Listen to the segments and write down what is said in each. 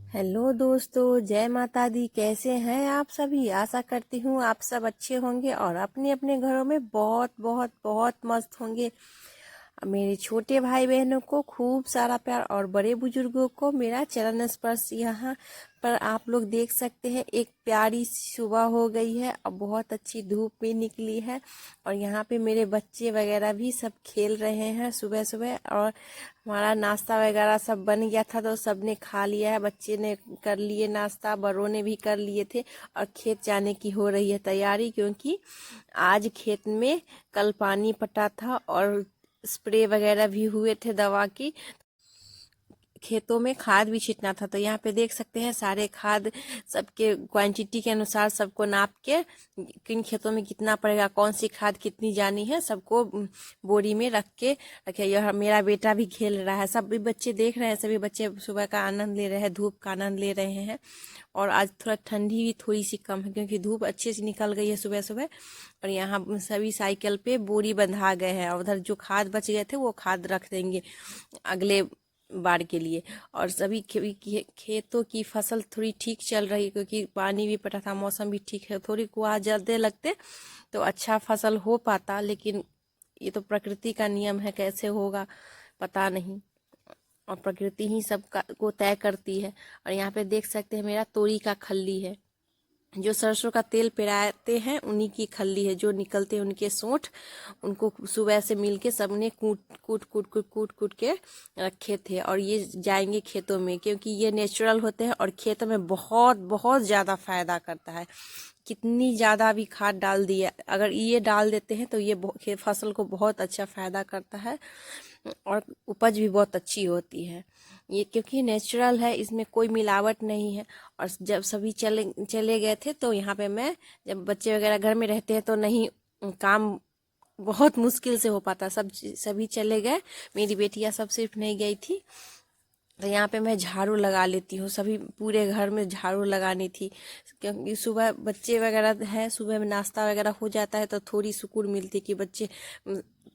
Hello दोस्तों, जय माता दी। कैसे हैं आप सभी? आशा करती हूँ आप सब अच्छे होंगे और अपने अपने घरों में बहुत बहुत बहुत मस्त होंगे। मेरे छोटे भाई बहनों को खूब सारा प्यार और बड़े बुजुर्गों को मेरा चरण स्पर्श। यहाँ पर आप लोग देख सकते हैं, एक प्यारी सुबह हो गई है और बहुत अच्छी धूप भी निकली है। और यहाँ पे मेरे बच्चे वगैरह भी सब खेल रहे हैं सुबह सुबह। और हमारा नाश्ता वगैरह सब बन गया था तो सबने खा लिया है। बच्चे ने कर लिए नाश्ता, बड़ों ने भी कर लिए थे। और खेत जाने की हो रही है तैयारी, क्योंकि आज खेत में कल पानी पटा था और स्प्रे वगैरह भी हुए थे दवा की। खेतों में खाद भी छिटना था, तो यहाँ पे देख सकते हैं सारे खाद सबके क्वांटिटी के अनुसार सबको नाप के किन खेतों में कितना पड़ेगा, कौन सी खाद कितनी जानी है, सबको बोरी में रख के रखे। यह मेरा बेटा भी खेल रहा है, सभी बच्चे देख रहे हैं, सभी बच्चे सुबह का आनंद ले रहे हैं, धूप का आनंद ले रहे हैं। और आज थोड़ा ठंडी भी थोड़ी सी कम है, क्योंकि धूप अच्छे से निकल गई है सुबह सुबह। और यहाँ सभी साइकिल पे बोरी बंधा गए हैं और उधर जो खाद बच गए थे वो खाद रख देंगे अगले बार के लिए। और सभी खेतों की फसल थोड़ी ठीक चल रही है, क्योंकि पानी भी पटा था, मौसम भी ठीक है। थोड़ी कुआँ जल्दी लगते तो अच्छा फसल हो पाता, लेकिन ये तो प्रकृति का नियम है, कैसे होगा पता नहीं। और प्रकृति ही सब को तय करती है। और यहाँ पे देख सकते हैं मेरा तोरी का खल्ली है, जो सरसों का तेल पेराते हैं उन्हीं की खल्ली है, जो निकलते हैं उनके सोंठ। उनको सुबह से मिलके सबने कूट कूट कूट कूट कूट कूट के रखे थे। और ये जाएंगे खेतों में, क्योंकि ये नेचुरल होते हैं और खेतों में बहुत बहुत ज़्यादा फायदा करता है। कितनी ज़्यादा भी खाद डाल दिए, अगर ये डाल देते हैं तो ये फसल को बहुत अच्छा फायदा करता है और उपज भी बहुत अच्छी होती है। ये क्योंकि नेचुरल है, इसमें कोई मिलावट नहीं है। और जब सभी चले चले गए थे तो यहाँ पे मैं, जब बच्चे वगैरह घर में रहते हैं तो नहीं, काम बहुत मुश्किल से हो पाता। सभी चले गए, मेरी बेटियां सब सिर्फ नहीं गई थी। तो यहाँ पे मैं झाड़ू लगा लेती हूँ, सभी पूरे घर में झाड़ू लगानी थी, क्योंकि सुबह बच्चे वगैरह हैं, सुबह में नाश्ता वगैरह हो जाता है तो थोड़ी सुकून मिलती है कि बच्चे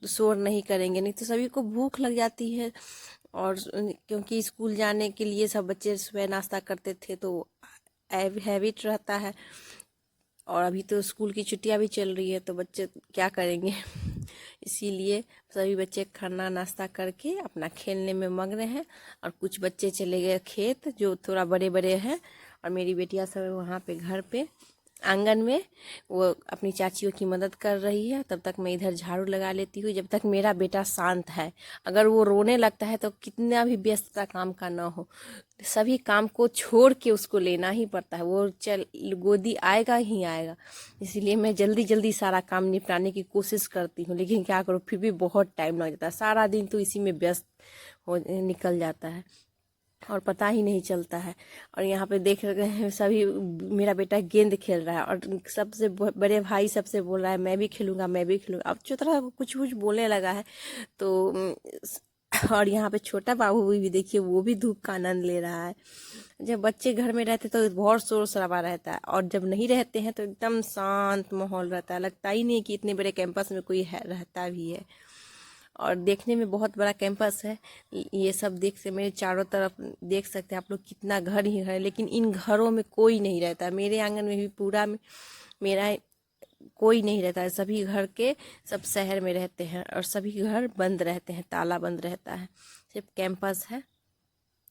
शोर नहीं करेंगे, नहीं तो सभी को भूख लग जाती है। और क्योंकि स्कूल जाने के लिए सब बच्चे सुबह नाश्ता करते थे तो हैबिट रहता है। और अभी तो स्कूल की छुट्टियां भी चल रही है तो बच्चे क्या करेंगे इसीलिए सभी बच्चे खाना नाश्ता करके अपना खेलने में मग्न हैं। और कुछ बच्चे चले गए खेत, जो थोड़ा बड़े बड़े हैं। और मेरी बेटियां सब वहाँ पे घर पे आंगन में वो अपनी चाचियों की मदद कर रही है। तब तक मैं इधर झाड़ू लगा लेती हूँ, जब तक मेरा बेटा शांत है। अगर वो रोने लगता है तो कितना भी व्यस्तता काम का ना हो, सभी काम को छोड़ के उसको लेना ही पड़ता है, वो चल गोदी आएगा ही आएगा। इसीलिए मैं जल्दी जल्दी सारा काम निपटाने की कोशिश करती हूँ, लेकिन क्या करूँ, फिर भी बहुत टाइम लग जाता है। सारा दिन तो इसी में व्यस्त हो निकल जाता है और पता ही नहीं चलता है। और यहाँ पे देख रहे हैं सभी, मेरा बेटा गेंद खेल रहा है और सबसे बड़े भाई सबसे बोल रहा है मैं भी खेलूंगा, मैं भी खेलूंगा। अब चौथरा कुछ कुछ बोलने लगा है तो और यहाँ पे छोटा बाबू भी देखिए, वो भी धूप का आनंद ले रहा है। जब बच्चे घर में रहते तो बहुत शोर शराबा रहता है, और जब नहीं रहते हैं तो एकदम शांत माहौल रहता है, लगता ही नहीं कि इतने बड़े कैंपस में कोई रहता भी है। और देखने में बहुत बड़ा कैंपस है। ये सब देख से मेरे चारों तरफ देख सकते हैं आप लोग, कितना घर ही है, लेकिन इन घरों में कोई नहीं रहता। मेरे आंगन में भी पूरा में मेरा कोई नहीं रहता है, सभी घर के सब शहर में रहते हैं और सभी घर बंद रहते हैं, ताला बंद रहता है, सिर्फ कैंपस है।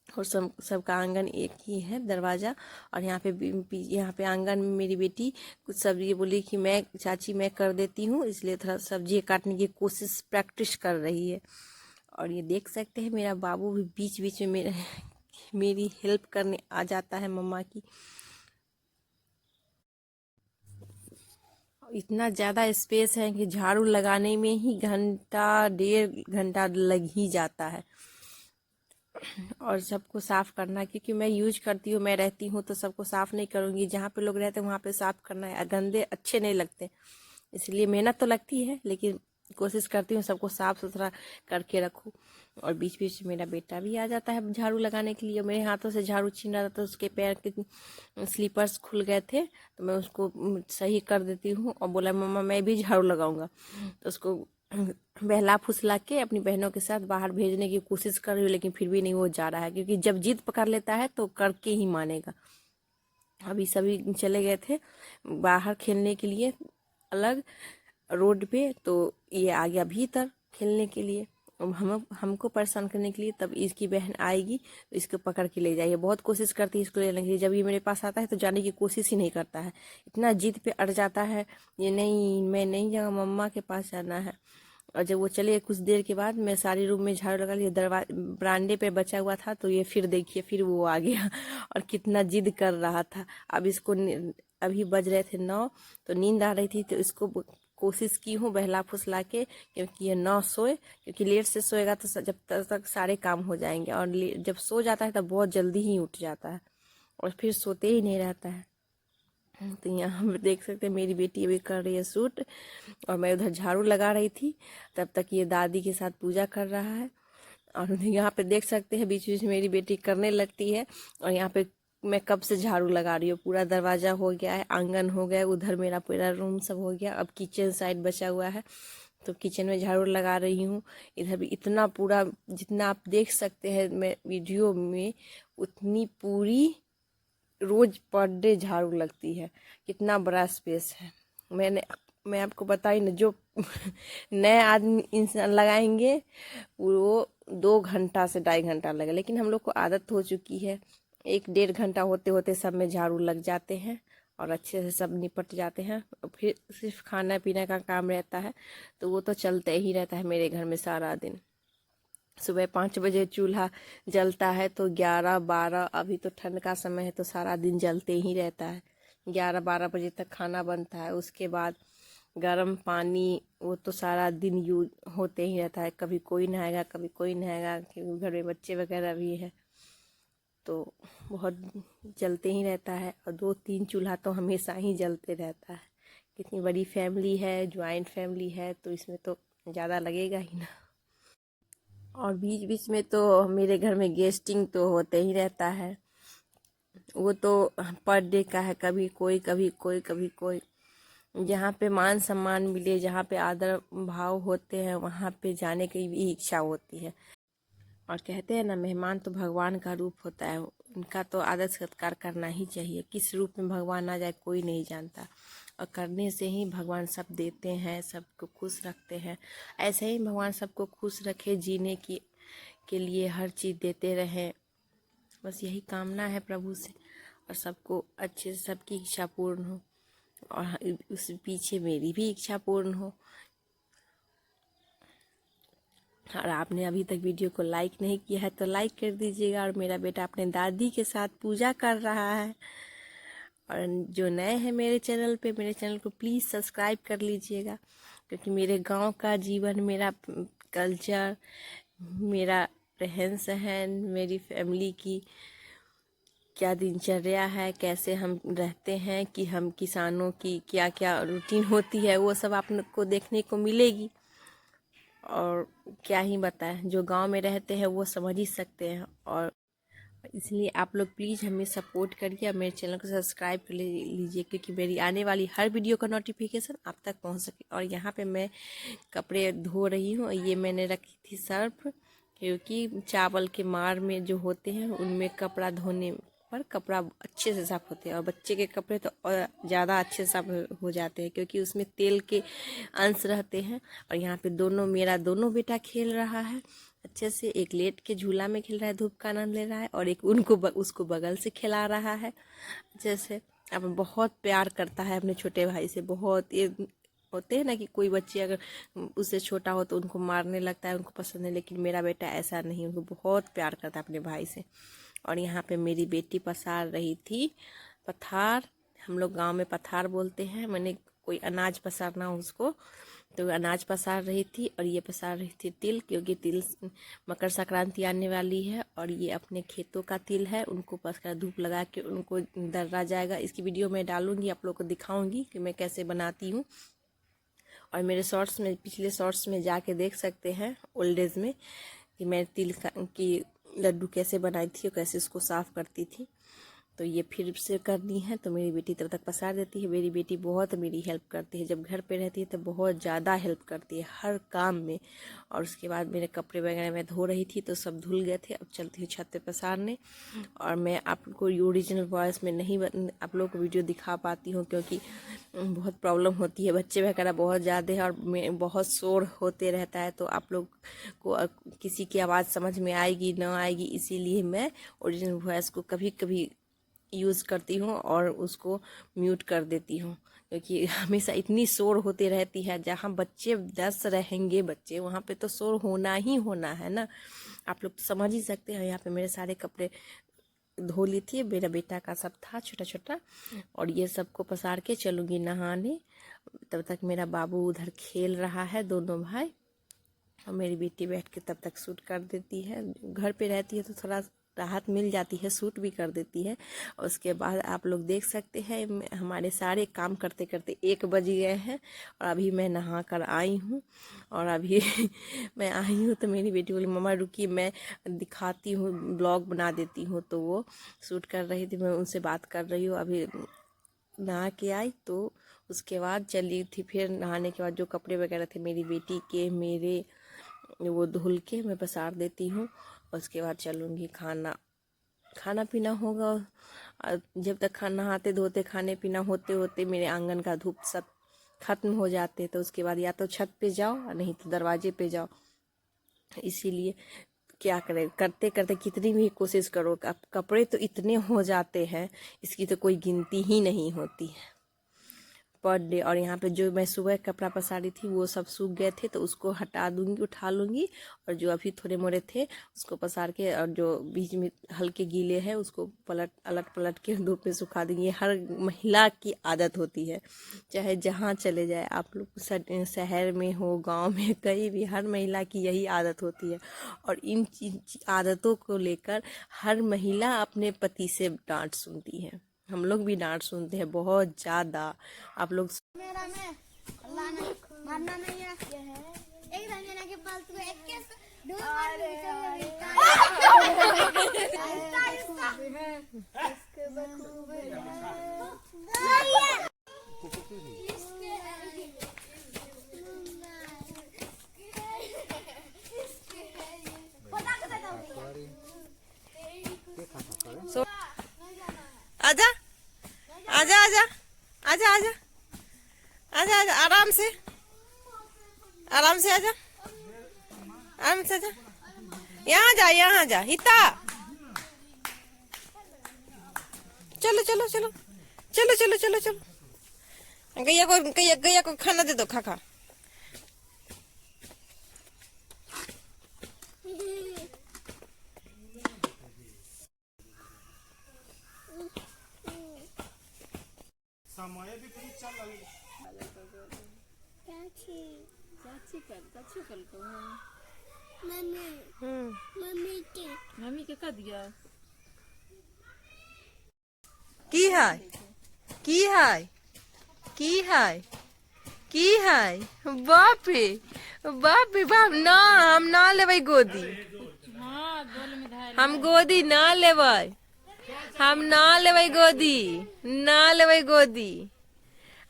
और सबका आंगन एक ही है, दरवाज़ा। और यहाँ पे आंगन में मेरी बेटी कुछ सब्जी बोली कि मैं चाची मैं कर देती हूँ, इसलिए थोड़ा सब्जी काटने की कोशिश प्रैक्टिस कर रही है। और ये देख सकते हैं मेरा बाबू भी बीच बीच में मेरी हेल्प करने आ जाता है मम्मा की। इतना ज़्यादा स्पेस है कि झाड़ू लगाने में ही घंटा 1.5 घंटा लग ही जाता है। और सबको साफ करना, क्योंकि मैं यूज करती हूँ, मैं रहती हूँ तो सबको साफ नहीं करूँगी, जहाँ पे लोग रहते हैं वहाँ पे साफ करना है, गंदे अच्छे नहीं लगते। इसलिए मेहनत तो लगती है, लेकिन कोशिश करती हूँ सबको साफ सुथरा करके रखूँ। और बीच बीच में मेरा बेटा भी आ जाता है झाड़ू लगाने के लिए, मेरे हाथों से झाड़ू छीन रहा था तो उसके पैर के स्लीपर्स खुल गए थे, तो मैं उसको सही कर देती हूँ और बोला मम्मा मैं भी झाड़ू लगाऊंगा। तो उसको बहला फुसला के अपनी बहनों के साथ बाहर भेजने की कोशिश कर रही हूँ, लेकिन फिर भी नहीं वो जा रहा है, क्योंकि जब जिद पकड़ लेता है तो करके ही मानेगा। अभी सभी चले गए थे बाहर खेलने के लिए अलग रोड पे, तो ये आ गया भीतर खेलने के लिए हमको परेशान करने के लिए। तब इसकी बहन आएगी तो इसको पकड़ के ले जाइए। बहुत कोशिश करती है इसको लेने के लिए, जब ये मेरे पास आता है तो जाने की कोशिश ही नहीं करता है, इतना जिद पे अड़ जाता है, ये नहीं मैं नहीं जाऊँगा, मम्मा के पास जाना है। और जब वो चले कुछ देर के बाद, मैं सारी रूम में झाड़ू लगा लिया, दरवाजे बरामदे पे बचा हुआ था, तो ये फिर देखिए फिर वो आ गया और कितना जिद कर रहा था। अब इसको अभी बज रहे थे 9, तो नींद आ रही थी, तो इसको कोशिश की हूँ बहला फुसला के, क्योंकि ये ना सोए, क्योंकि लेट से सोएगा तो जब तक सारे काम हो जाएंगे, और जब सो जाता है तब बहुत जल्दी ही उठ जाता है और फिर सोते ही नहीं रहता है। तो यहाँ हम देख सकते हैं मेरी बेटी अभी कर रही है सूट, और मैं उधर झाड़ू लगा रही थी, तब तक ये दादी के साथ पूजा कर रहा है। और यहाँ पे देख सकते हैं बीच बीच में मेरी बेटी करने लगती है, और यहाँ पे मैं कब से झाड़ू लगा रही हूँ, पूरा दरवाजा हो गया है, आंगन हो गया, उधर मेरा पूरा रूम सब हो गया, अब किचन साइड बचा हुआ है, तो किचन में झाड़ू लगा रही हूँ। इधर भी इतना पूरा, जितना आप देख सकते हैं मैं वीडियो में, उतनी पूरी रोज पर डे झाड़ू लगती है। कितना बड़ा स्पेस है, मैं आपको बताई ना, जो नए आदमी इंसान लगाएंगे वो 2 घंटा से 2.5 घंटा लगे, लेकिन हम लोग को आदत हो चुकी है, 1-1.5 घंटा होते होते सब में झाड़ू लग जाते हैं और अच्छे से सब निपट जाते हैं। फिर सिर्फ खाना पीना का काम रहता है, तो वो तो चलते ही रहता है मेरे घर में सारा दिन। सुबह 5 बजे चूल्हा जलता है तो 11-12, अभी तो ठंड का समय है तो सारा दिन जलते ही रहता है, 11-12 बजे तक खाना बनता है। उसके बाद गर्म पानी, वो तो सारा दिन यूज होते ही रहता है, कभी कोई नहाएगा कभी कोई नहाएगा, क्योंकि घर में बच्चे वगैरह भी है, तो बहुत जलते ही रहता है। और 2-3 चूल्हा तो हमेशा ही जलते रहता है। कितनी बड़ी फैमिली है, ज्वाइंट फैमिली है, तो इसमें तो ज़्यादा लगेगा ही ना। और बीच बीच में तो मेरे घर में गेस्टिंग तो होते ही रहता है, वो तो पर डे का है, कभी कोई कभी कोई कभी कोई। जहाँ पे मान सम्मान मिले, जहाँ पे आदर भाव होते हैं, वहाँ पे जाने की भी इच्छा होती है। और कहते हैं ना, मेहमान तो भगवान का रूप होता है, उनका तो आदर सत्कार करना ही चाहिए। किस रूप में भगवान आ जाए कोई नहीं जानता, और करने से ही भगवान सब देते हैं, सबको खुश रखते हैं। ऐसे ही भगवान सबको खुश रखे, जीने की के लिए हर चीज़ देते रहें, बस यही कामना है प्रभु से, और सबको अच्छे से सबकी इच्छा पूर्ण हो, और उस पीछे मेरी भी इच्छा पूर्ण हो। और आपने अभी तक वीडियो को लाइक नहीं किया है तो लाइक कर दीजिएगा। और मेरा बेटा अपने दादी के साथ पूजा कर रहा है। और जो नए हैं मेरे चैनल पे, मेरे चैनल को प्लीज़ सब्सक्राइब कर लीजिएगा, क्योंकि मेरे गांव का जीवन, मेरा कल्चर, मेरा रहन सहन, मेरी फैमिली की क्या दिनचर्या है, कैसे हम रहते हैं, कि हम किसानों की क्या क्या रूटीन होती है, वो सब आपको देखने को मिलेगी। और क्या ही बताएं, जो गांव में रहते हैं वो समझ ही सकते हैं। और इसलिए आप लोग प्लीज़ हमें सपोर्ट करिए और मेरे चैनल को सब्सक्राइब कर लीजिए, क्योंकि मेरी आने वाली हर वीडियो का नोटिफिकेशन आप तक पहुंच सके। और यहाँ पे मैं कपड़े धो रही हूँ, ये मैंने रखी थी सर्फ, क्योंकि चावल के मार में जो होते हैं उनमें कपड़ा धोने पर कपड़ा अच्छे से साफ होते हैं, और बच्चे के कपड़े तो ज़्यादा अच्छे साफ हो जाते हैं, क्योंकि उसमें तेल के अंश रहते हैं। और यहाँ पे मेरा दोनों बेटा खेल रहा है अच्छे से, एक लेट के झूला में खेल रहा है, धूप का आनंद ले रहा है, और एक उसको बगल से खिला रहा है अच्छे से। अब बहुत प्यार करता है अपने छोटे भाई से, बहुत। ये होते हैं ना कि कोई बच्चे अगर उससे छोटा हो तो उनको मारने लगता है, उनको पसंद है, लेकिन मेरा बेटा ऐसा नहीं, उनको बहुत प्यार करता है अपने भाई से। और यहाँ पे मेरी बेटी पसार रही थी पथार, हम लोग गांव में पथार बोलते हैं, मैंने कोई अनाज पसारना उसको, तो अनाज पसार रही थी। और ये पसार रही थी तिल, क्योंकि तिल मकर संक्रांति आने वाली है, और ये अपने खेतों का तिल है, उनको पसकर धूप लगा के उनको दर्रा जाएगा। इसकी वीडियो मैं डालूंगी, आप लोग को दिखाऊंगी कि मैं कैसे बनाती हूँ। और मेरे शॉर्ट्स में, पिछले शॉर्ट्स में जाके देख सकते हैं ओल्ड एज में, कि मैं तिल की लड्डू कैसे बनाई थी और कैसे उसको साफ़ करती थी। तो ये फिर से करनी है। तो मेरी बेटी तब तक पसार देती है। मेरी बेटी बहुत मेरी हेल्प करती है, जब घर पे रहती है तो बहुत ज़्यादा हेल्प करती है हर काम में। और उसके बाद मेरे कपड़े वगैरह मैं धो रही थी तो सब धुल गए थे। अब चलती हूँ छत पे पसारने। और मैं आपको ओरिजिनल वॉइस में नहीं आप लोग को वीडियो दिखा पाती हूँ, क्योंकि बहुत प्रॉब्लम होती है, बच्चे वगैरह बहुत ज़्यादा है और बहुत शोर होते रहता है, तो आप लोग को किसी की आवाज़ समझ में आएगी ना आएगी, इसीलिए मैं ओरिजिनल वॉइस को कभी कभी यूज़ करती हूँ और उसको म्यूट कर देती हूँ, क्योंकि हमेशा इतनी शोर होती रहती है। जहाँ बच्चे 10 रहेंगे बच्चे, वहाँ पे तो शोर होना ही होना है ना। आप लोग तो समझ ही सकते हैं। यहाँ पे मेरे सारे कपड़े धो ली थी, मेरा बेटा का सब था छोटा छोटा, और ये सबको पसार के चलूँगी नहाने। तब तक मेरा बाबू उधर खेल रहा है, दोनों भाई, और मेरी बेटी बैठ के तब तक शूट कर देती है। घर पे रहती है तो थोड़ा राहत मिल जाती है, शूट भी कर देती है। और उसके बाद आप लोग देख सकते हैं हमारे सारे काम करते करते 1 बज गए हैं, और अभी मैं नहा कर आई हूँ। और अभी मैं आई हूँ तो मेरी बेटी बोली मम्मा रुकी, मैं दिखाती हूँ, ब्लॉग बना देती हूँ। तो वो शूट कर रही थी, मैं उनसे बात कर रही हूँ। अभी नहा के आई तो उसके बाद चली थी, फिर नहाने के बाद जो कपड़े वगैरह थे मेरी बेटी के मेरे, वो धुल के मैं पसार देती हूँ। उसके बाद चलूँगी खाना पीना होगा। जब तक खाना नहाते धोते खाने पीना होते होते मेरे आंगन का धूप सब खत्म हो जाते, तो उसके बाद या तो छत पे जाओ नहीं तो दरवाजे पे जाओ। इसीलिए क्या करें, करते करते कितनी भी कोशिश करो, कपड़े तो इतने हो जाते हैं, इसकी तो कोई गिनती ही नहीं होती है पर डे। और यहाँ पे जो मैं सुबह कपड़ा पसारी थी वो सब सूख गए थे, तो उसको हटा दूंगी, उठा लूँगी। और जो अभी थोड़े मोड़े थे उसको पसार के, और जो बीच में हल्के गीले हैं उसको अलट पलट के धूप में सुखा दूंगी। हर महिला की आदत होती है, चाहे जहाँ चले जाए आप लोग, शहर में हो गाँव में कहीं भी, हर महिला की यही आदत होती है। और इन आदतों को लेकर हर महिला अपने पति से डांट सुनती है। हम लोग भी डांट सुनते हैं बहुत ज्यादा। आप लोग मेरा में अल्लाह ने मारना नहीं है, एक धनिया के पास को एक के दूर मार के इसके बखूबे आजा आजा आजा आजा आजा आजा आजा, आराम से आजा, आराम से आजा, यहाँ जा हिता, चलो चलो चलो चलो चलो चलो चलो। गैया को खाना दे दो, खा खा। समय भी पूरी चल रही मम्मी के का दिया की है की है की है की है, बाप रे बाप रे बाप, ना हम ना लेबै गोदी, हम गोदी ना लेबै, हम ना लेबै गोदी, ना लेबै गोदी,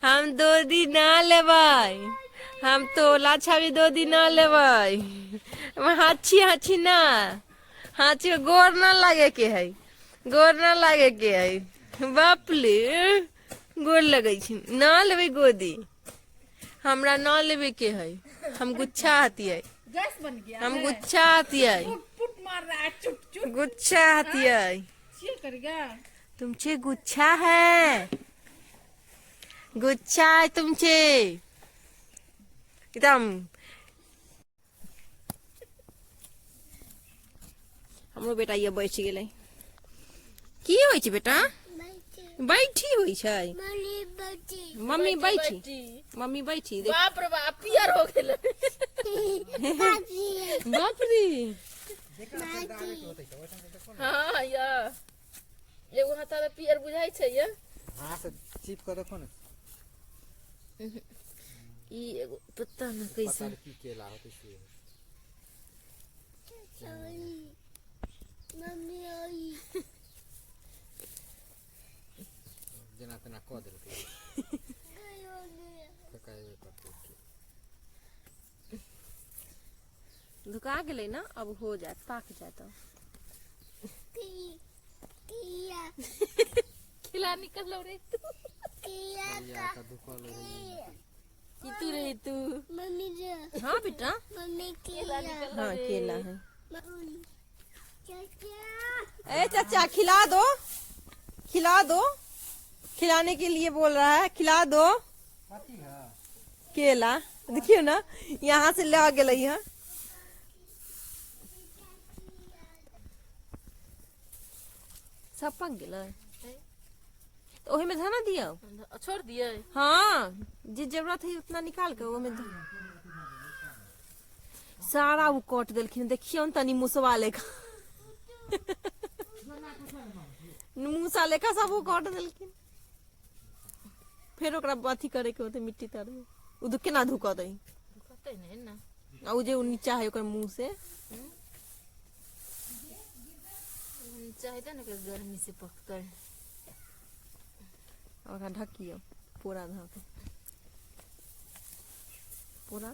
हम गोदी ना लेबै, हम तोला छवि गोदी ना लेबै। हाथी ना, हाथी गोर ना लागे के है, गोर ना लागे के है, बाप ले गोर लगे ना लेबै गोदी, हमरा ना लेवे के है, हम गुच्छा आती है, गैस बन गया, हम गुच्छा आती है, पुट मार रहा है, चुप चुप गुच्छा आती है, चिल करेगा। तुमचे गुच्छा है, गुच्छा है तुमचे एकदम। हमरो बेटा ये बैठ गेलै, की होइ छै बेटा, बैठी होइ छै, मम्मी बैठी, मम्मी बैठी, बाप रे बाप, पियर हो गेलै। बाप रे, हाँ या एगो हाथा में पियर बुझाई छै ये, हां से चिप कर देखो ना, ई एगो पता न कैसे पता की केला होते से मम्मी आई जेना तेना कऽ देलकै फेकाइबे करतै धुका गेलै ना, अब हो जाए, पाक जाए तो खिला निकल रे तू या का दुकान है कि तू रही तू। मम्मी जो हाँ बेटा, मम्मी खिला निकल हाँ रे। केला है। चाचा ए चाचा खिला दो, खिला दो, खिलाने के लिए बोल रहा है, खिला दो पाती है केला। देखियो ना, यहाँ से ले गेलै है। सब पक गेलै तो ओही में धना दियो। छोड़ दिए। हाँ, जिस जरूरत है उतना निकाल के ओमे सारा वो काट देलखिन। देखियो न तनी मुसवा लेखा मूसा लेखा सब वो काट देलखिन। फिर ओकरा अथी करे के होते मिट्टी तर में उ केना धुका दई कहते नहीं ना। आ उ जे उ नीचा है ओकर मुंह से चाहिए ना कि गर्मी से पकते। ओकरा ढकियो पूरा ढक पूरा।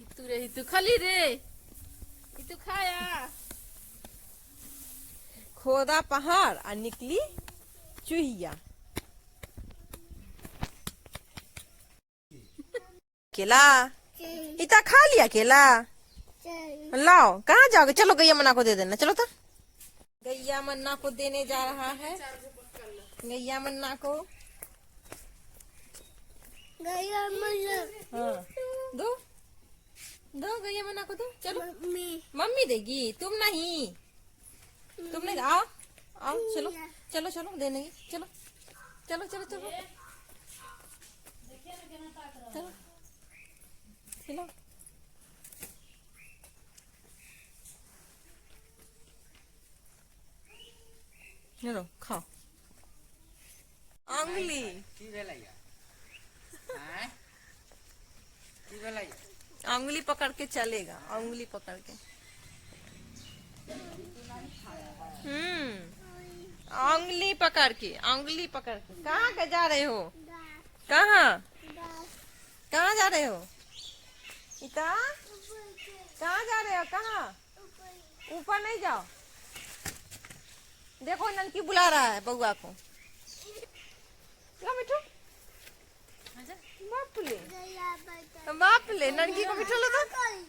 तू रही तू खाली रे तू खाया। खोदा पहाड़ और निकली चूहिया। केला इतना खा लिया केला। लाओ कहाँ जाओगे, चलो गैया मन्ना को दे देना, चलो तो। गैया मन्ना को देने जा रहा है, गैया मन्ना को। गया मतलब हाँ दो दो गैया मन्ना को दो, चलो। मम्मी मम्मी देगी, तुम नहीं, तुम नहीं। आओ आओ चलो चलो चलो देने की, चलो चलो चलो चलो चलो खिलाओ। चलो खाओ। अंगुली की भेलैया हैं की भेलैया अंगुली पकड़ के चलेगा, अंगुली पकड़ के। अंगुली पकड़ के, अंगुली पकड़ के। कहाँ के जा रहे हो, कहाँ कहाँ जा रहे हो इता, कहाँ जा रहे हो, कहाँ। ऊपर नहीं जाओ, देखो ननकी बुला रहा है बउआ को। क्या मिठू, बाप ले बाप ले, ननकी को मिठू लो तो।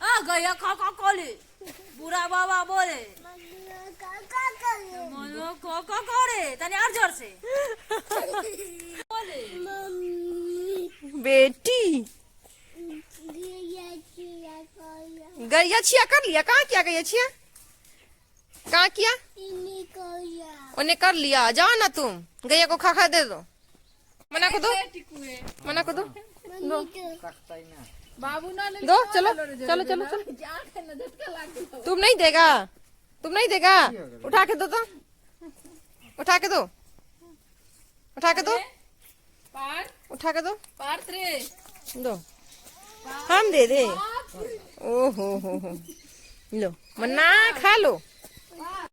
आ गया खा खा कोले बुरा बाबा बोले काका करे मनो को करे तने और जोर से बोले। मम्मी बेटी गया चिया कोया गैया छिया कर लिया। कहाँ किया गैया छिया, कहाँ किया, इन्हीं कोया उन्हें कर लिया। जाओ ना तुम, गैया को खा खा दे दो। मना को दो, मना को दो, मम्मी तो कटता ही ना बाबू ना दो। चलो चलो चलो चलो। तुम नहीं देगा, तुम नहीं देगा। उठा के दो तो, उठा के दो, उठा के दो, पार उठा के दो, पार रे दो। हम दे दे। ओ हो लो मन्ना खा लो।